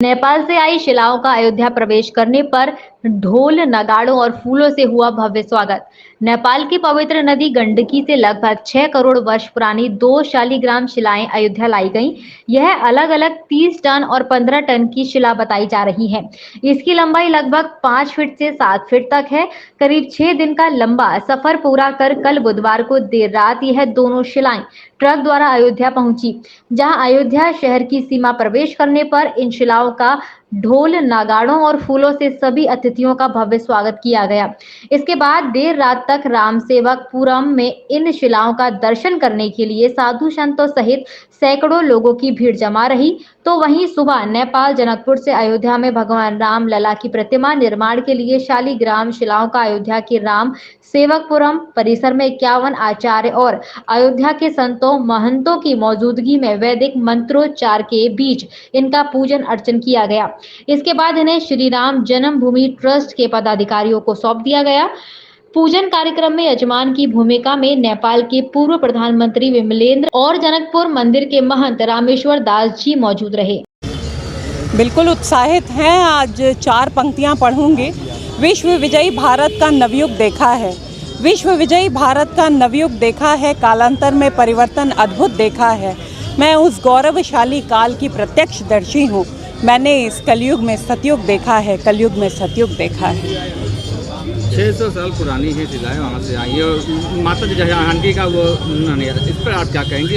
नेपाल से आई शिलाओं का अयोध्या प्रवेश करने पर ढोल नगाड़ों और फूलों से हुआ भव्य स्वागत। नेपाल की पवित्र नदी गंडकी से लगभग 6 करोड़ वर्ष पुरानी 2 शालिग्राम शिलाएं अयोध्या लाई गईं। यह अलग अलग 30 टन और 15 टन की शिला बताई जा रही है। इसकी लंबाई लगभग 5 फीट से 7 फीट तक है। करीब 6 दिन का लंबा सफर पूरा कर कल बुधवार को देर रात यह दोनों शिलाएं ट्रक द्वारा अयोध्या पहुंची, जहां अयोध्या शहर की सीमा प्रवेश करने पर इन शिलाओं का ढोल नगाड़ों और फूलों से सभी अतिथियों का भव्य स्वागत किया गया। इसके बाद देर रात तक रामसेवकपुरम में इन शिलाओं का दर्शन करने के लिए साधु संतों सहित सैकड़ों लोगों की भीड़ जमा रही। तो वहीं सुबह नेपाल जनकपुर से अयोध्या में भगवान राम लला की प्रतिमा निर्माण के लिए शालिग्राम शिलाओं का अयोध्या के राम सेवकपुरम परिसर में 51 आचार्य और अयोध्या के संतों महंतों की मौजूदगी में वैदिक मंत्रोच्चार के बीच इनका पूजन अर्चन किया गया। इसके बाद इन्हें श्री राम जन्मभूमि ट्रस्ट के पदाधिकारियों को सौंप दिया गया। पूजन कार्यक्रम में यजमान की भूमिका में नेपाल के पूर्व प्रधानमंत्री विमलेंद्र और जनकपुर मंदिर के महंत रामेश्वर दास जी मौजूद रहे। बिल्कुल उत्साहित हैं। आज 4 पंक्तियां पढ़ूंगी। विश्व विजयी भारत का नवयुग देखा है, विश्व विजयी भारत का नवयुग देखा है, कालांतर में परिवर्तन अद्भुत देखा है। मैं उस गौरवशाली काल की प्रत्यक्षदर्शी हूँ। मैंने इस कलयुग में सतयुग देखा है, कलयुग में सतयुग देखा है। 600 साल पुरानी है शिलाएं, वहाँ से आई है और माता जानकी का वो इस पर आप क्या कहेंगे?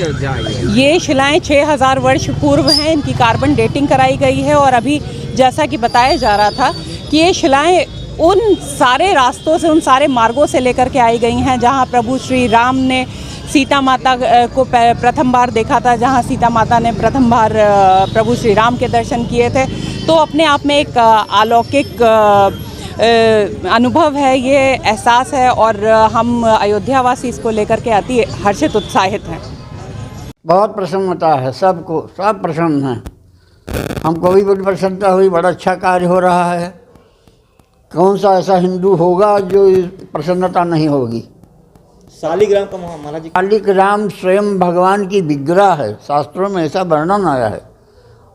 ये शिलाएं 6000 वर्ष पूर्व हैं। इनकी कार्बन डेटिंग कराई गई है और अभी जैसा कि बताया जा रहा था कि ये शिलाएं उन सारे रास्तों से, उन सारे मार्गों से लेकर के आई गई हैं जहाँ प्रभु श्री राम ने सीता माता को प्रथम बार देखा था, जहाँ सीता माता ने प्रथम बार प्रभु श्री राम के दर्शन किए थे। तो अपने आप में एक अलौकिक अनुभव है, ये एहसास है और हम अयोध्यावासी इसको लेकर के अति हर्षित उत्साहित हैं। बहुत प्रसन्नता है, सबको, सब प्रसन्न हैं। हमको भी बड़ी प्रसन्नता हुई, बड़ा अच्छा कार्य हो रहा है। कौन सा ऐसा हिंदू होगा जो प्रसन्नता नहीं होगी। शालिग्राम का महाराज जी, शालिग्राम स्वयं भगवान की विग्रह है, शास्त्रों में ऐसा वर्णन आया है।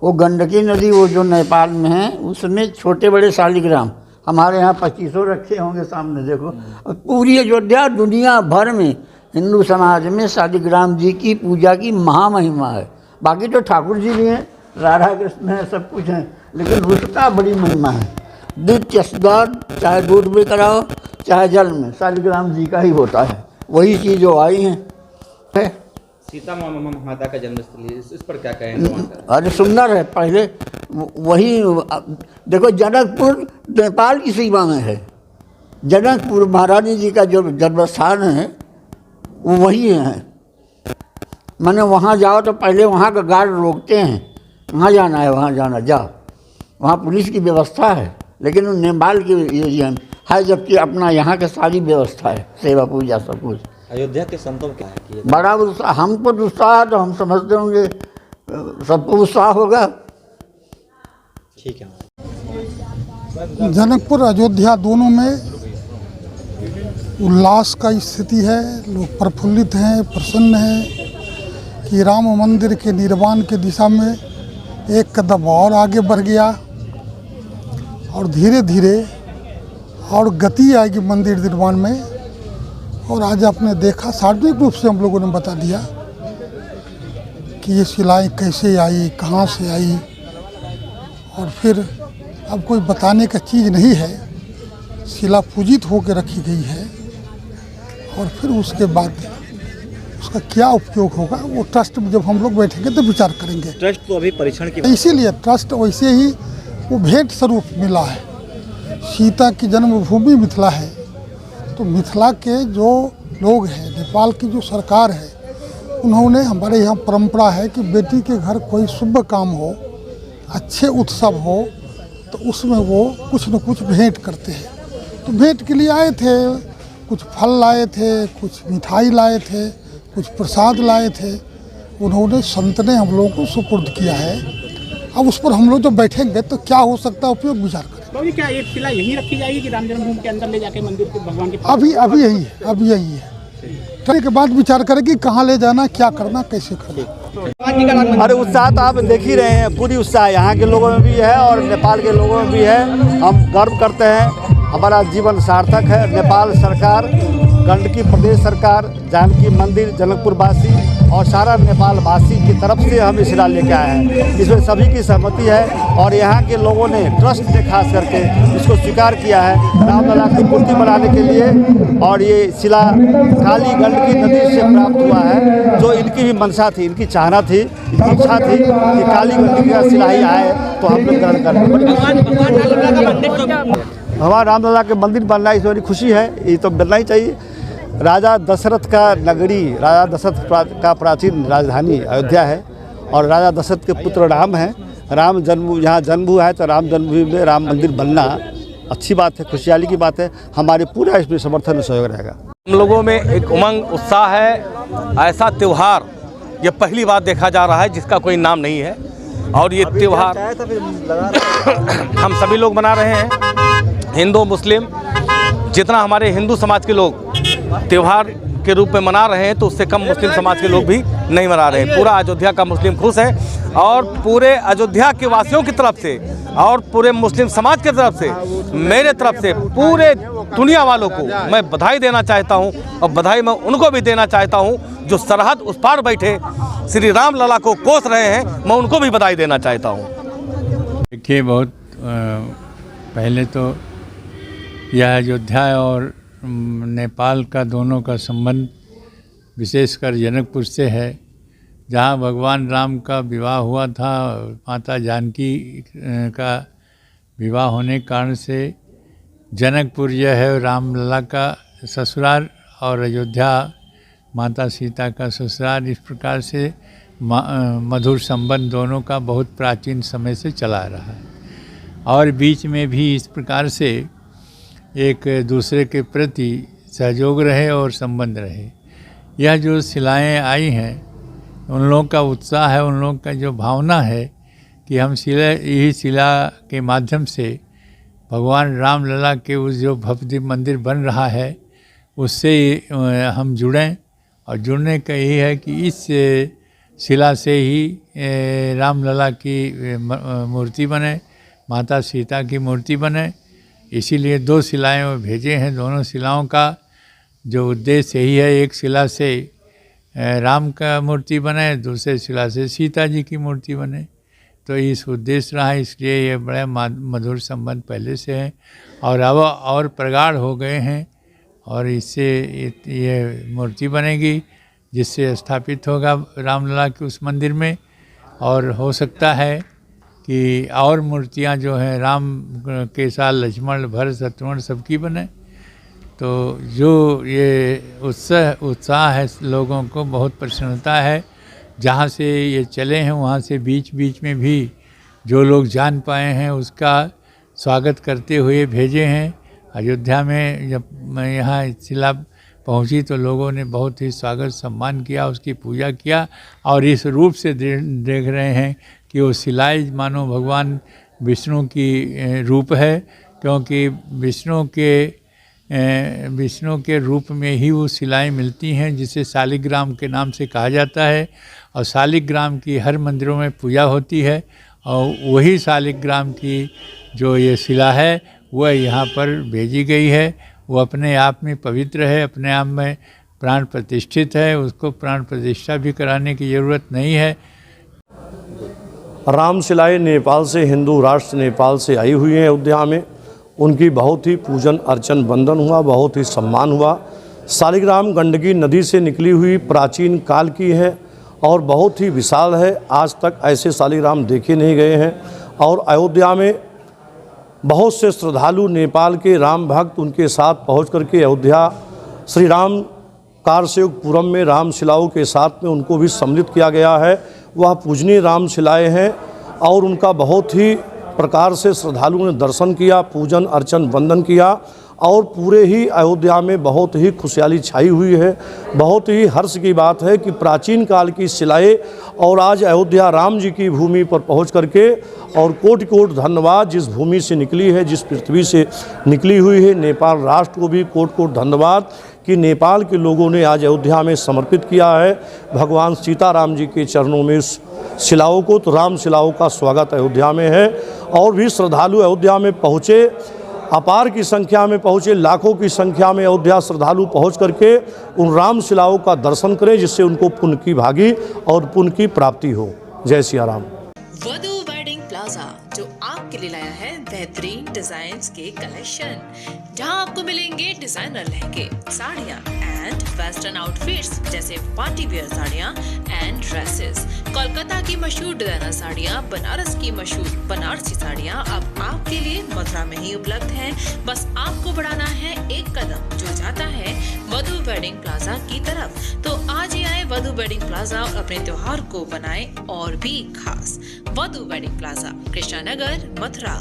वो गंडकी नदी, वो जो नेपाल में है, उसमें छोटे बड़े शालिग्राम हमारे यहाँ 2500 रखे होंगे सामने देखो। और पूरी अयोध्या दुनिया भर में हिंदू समाज में शालिग्राम जी की पूजा की महामहिमा है। बाकी तो ठाकुर जी भी हैं, राधा कृष्ण हैं, सब कुछ हैं, लेकिन उसका बड़ी महिमा है। नित्य स्नान चाहे दूध में कराओ चाहे जल में, शालिग्राम जी का ही होता है। वही चीज़ जो आई है। सीता माता का जन्मस्थली, इस पर क्या कहें? अरे सुंदर है। पहले वही देखो, जनकपुर नेपाल की सीमा में है। जनकपुर महारानी जी का जो जन्मस्थान है वो वही है। माने वहाँ जाओ तो पहले वहाँ का गार्ड रोकते हैं, वहाँ जाना है, वहाँ जाना, जाओ। वहाँ पुलिस की व्यवस्था है, लेकिन नेपाल की ये है, जबकि अपना यहाँ की सारी व्यवस्था है, सेवा पूजा सब कुछ। अयोध्या के संतों क्या है कि बड़ा उत्साह, हमको उत्साह तो हम समझते होंगे सबको उत्साह होगा। ठीक है। जनकपुर अयोध्या दोनों में उल्लास का स्थिति है। लोग प्रफुल्लित हैं, प्रसन्न हैं कि राम मंदिर के निर्माण के दिशा में एक कदम और आगे बढ़ गया और धीरे धीरे और गति आएगी मंदिर निर्माण में। और आज आपने देखा, सार्वजनिक रूप से हम लोगों ने बता दिया कि ये शिलाएं कैसे आई, कहाँ से आई, और फिर अब कोई बताने का चीज़ नहीं है। शिला पूजित होकर रखी गई है और फिर उसके बाद उसका क्या उपयोग होगा वो ट्रस्ट में जब हम लोग बैठेंगे तो विचार करेंगे। ट्रस्ट तो अभी परीक्षण की, इसीलिए ट्रस्ट वैसे ही वो भेंट स्वरूप मिला है। सीता की जन्मभूमि मिथिला है, तो मिथिला के जो लोग हैं, नेपाल की जो सरकार है, उन्होंने, हमारे यहाँ परंपरा है कि बेटी के घर कोई शुभ काम हो, अच्छे उत्सव हो, तो उसमें वो कुछ न कुछ भेंट करते हैं। तो भेंट के लिए आए थे, कुछ फल लाए थे, कुछ मिठाई लाए थे, कुछ प्रसाद लाए थे। उन्होंने, संत ने हम लोगों को सुपुर्द किया है। अब उस पर हम लोग जो बैठेंगे तो क्या हो सकता है, उपयोग विचार करें। तो क्या ये शिला यहीं रखी जाएगी कि राम जन्मभूमि के अंदर ले जाके मंदिर के भगवान के? अभी यही है, अभी यही है। करने के बाद विचार करें कि कहाँ ले जाना, क्या करना, कैसे करना। अरे उत्साह तो आप देख ही रहे हैं, पूरी उत्साह यहाँ के लोगों में भी है और नेपाल के लोगों में भी है। हम गर्व करते हैं, हमारा जीवन सार्थक है। नेपाल सरकार, गंडकी प्रदेश सरकार, जानकी मंदिर, जनकपुर वासी और सारा नेपाल वासी की तरफ से हम इस शिला लेके आए हैं। इसमें सभी की सहमति है और यहाँ के लोगों ने ट्रस्ट ने खास करके इसको स्वीकार किया है रामलला की मूर्ति बनाने के लिए। और ये शिला काली गंडकी नदी से प्राप्त हुआ है, जो इनकी भी मंशा थी, इनकी चाहना थी, इनकी इच्छा थी कि काली गंडकी का शिला ही आए तो हम लोग ग्रहण करें। हमारा रामलला के मंदिर बनना इसमें बड़ी खुशी है, ये तो बनना ही चाहिए। राजा दशरथ का नगरी, राजा दशरथ का प्राचीन राजधानी अयोध्या है और राजा दशरथ के पुत्र राम हैं। राम जन्म यहाँ जन्म हुआ है तो राम जन्मभूमि में राम मंदिर बनना अच्छी बात है, खुशहाली की बात है। हमारे पूरा इसमें समर्थन और सहयोग रहेगा। हम लोगों में एक उमंग उत्साह है। ऐसा त्यौहार ये पहली बार देखा जा रहा है जिसका कोई नाम नहीं है और ये त्यौहार हम सभी लोग मना रहे हैं, हिंदू मुस्लिम, जितना हमारे हिंदू समाज के लोग त्यौहार के रूप में मना रहे हैं तो उससे कम मुस्लिम समाज के लोग भी नहीं मना रहे हैं। पूरा अयोध्या का मुस्लिम खुश है और पूरे अयोध्या के वासियों की तरफ से और पूरे मुस्लिम समाज की तरफ से, मेरे तरफ से पूरे दुनिया वालों को मैं बधाई देना चाहता हूं और बधाई मैं उनको भी देना चाहता हूं जो सरहद उस पार बैठे श्री राम लला को कोस रहे हैं, मैं उनको भी बधाई देना चाहता हूं। देखिए, बहुत पहले तो यह अयोध्या और नेपाल का दोनों का संबंध विशेषकर जनकपुर से है, जहाँ भगवान राम का विवाह हुआ था। माता जानकी का विवाह होने के कारण से जनकपुर यह है रामलला का ससुराल और अयोध्या माता सीता का ससुराल। इस प्रकार से मधुर संबंध दोनों का बहुत प्राचीन समय से चला रहा है और बीच में भी इस प्रकार से एक दूसरे के प्रति सहयोग रहे और संबंध रहे। यह जो शिलाएं आई हैं, उन लोगों का उत्साह है, उन लोगों का जो भावना है कि हम यही शिला के माध्यम से भगवान रामलला के उस जो भव्य मंदिर बन रहा है उससे हम जुड़ें। और जुड़ने का यही है कि इस शिला से ही रामलला की मूर्ति बने, माता सीता की मूर्ति बने। इसीलिए 2 शिलाएं वो भेजे हैं। दोनों शिलाओं का जो उद्देश्य यही है, एक शिला से राम का मूर्ति बने, दूसरे शिला से सीता जी की मूर्ति बने। तो इस उद्देश्य रहा, इसलिए ये बड़े मधुर संबंध पहले से हैं और अब और प्रगाढ़ हो गए हैं और इससे ये मूर्ति बनेगी जिससे स्थापित होगा रामलला के उस मंदिर में। और हो सकता है कि और मूर्तियां जो हैं राम के साथ लक्ष्मण, भरत, शत्रुघ्न सबकी बने। तो जो ये उत्साह है लोगों को, बहुत प्रसन्नता है। जहाँ से ये चले हैं वहाँ से बीच बीच में भी जो लोग जान पाए हैं उसका स्वागत करते हुए भेजे हैं। अयोध्या में जब मैं यहाँ शिला पहुँची तो लोगों ने बहुत ही स्वागत सम्मान किया, उसकी पूजा किया और इस रूप से देख रहे हैं कि वो शिलाएं मानो भगवान विष्णु की रूप है, क्योंकि विष्णु के रूप में ही वो शिलाएं मिलती हैं जिसे शालिग्राम के नाम से कहा जाता है। और शालिग्राम की हर मंदिरों में पूजा होती है और वही शालिग्राम की जो ये शिला है वह यहाँ पर भेजी गई है। वो अपने आप में पवित्र है, अपने आप में प्राण प्रतिष्ठित है, उसको प्राण प्रतिष्ठा भी कराने की ज़रूरत नहीं है। राम शिलाएँ नेपाल से, हिंदू राष्ट्र नेपाल से आई हुई हैं अयोध्या में। उनकी बहुत ही पूजन अर्चन वंदन हुआ, बहुत ही सम्मान हुआ। शालिग्राम गंडकी नदी से निकली हुई प्राचीन काल की है और बहुत ही विशाल है। आज तक ऐसे शालिग्राम देखे नहीं गए हैं और अयोध्या में बहुत से श्रद्धालु नेपाल के राम भक्त उनके साथ पहुंच करके अयोध्या श्री राम कारसेवकपुरम में राम शिलाओं के साथ में उनको भी सम्मिलित किया गया है। वह पूजनीय राम शिलाएँ हैं और उनका बहुत ही प्रकार से श्रद्धालुओं ने दर्शन किया, पूजन अर्चन वंदन किया और पूरे ही अयोध्या में बहुत ही खुशहाली छाई हुई है। बहुत ही हर्ष की बात है कि प्राचीन काल की शिलाएँ और आज अयोध्या राम जी की भूमि पर पहुंच करके, और कोटि कोटि धन्यवाद जिस भूमि से निकली है, जिस पृथ्वी से निकली हुई है, नेपाल राष्ट्र को भी कोटि कोटि धन्यवाद कि नेपाल के लोगों ने आज अयोध्या में समर्पित किया है भगवान सीताराम जी के चरणों में शिलाओं को। तो राम शिलाओं का स्वागत अयोध्या में है और भी श्रद्धालु अयोध्या में पहुँचे, अपार की संख्या में पहुँचे, लाखों की संख्या में अयोध्या श्रद्धालु पहुँच करके उन राम शिलाओं का दर्शन करें, जिससे उनको पुण्य की भागी और पुण्य की प्राप्ति हो। जय सिया राम। वधू वेडिंग प्लाजा जो आपके लिए लाया है बेहतरीन डिजाइन्स के कलेक्शन, जहां आपको मिलेंगे डिजाइनर लहंगे, साड़ियां एंड वेस्टर्न आउटफिट्स जैसे पार्टी वियर साड़ियां एंड ड्रेसेस, कोलकाता की मशहूर डिजाइनर साड़ियां, बनारस की मशहूर बनारसी साड़ियां अब आपके लिए मथुरा में ही उपलब्ध हैं। बस आपको बढ़ाना है एक कदम जो जाता है वधू वेडिंग प्लाजा की तरफ। तो आज ही आए वधू वेडिंग प्लाजा और अपने त्योहार को बनाए और भी खास। वधू वेडिंग प्लाजा, कृष्णा नगर, मथुरा।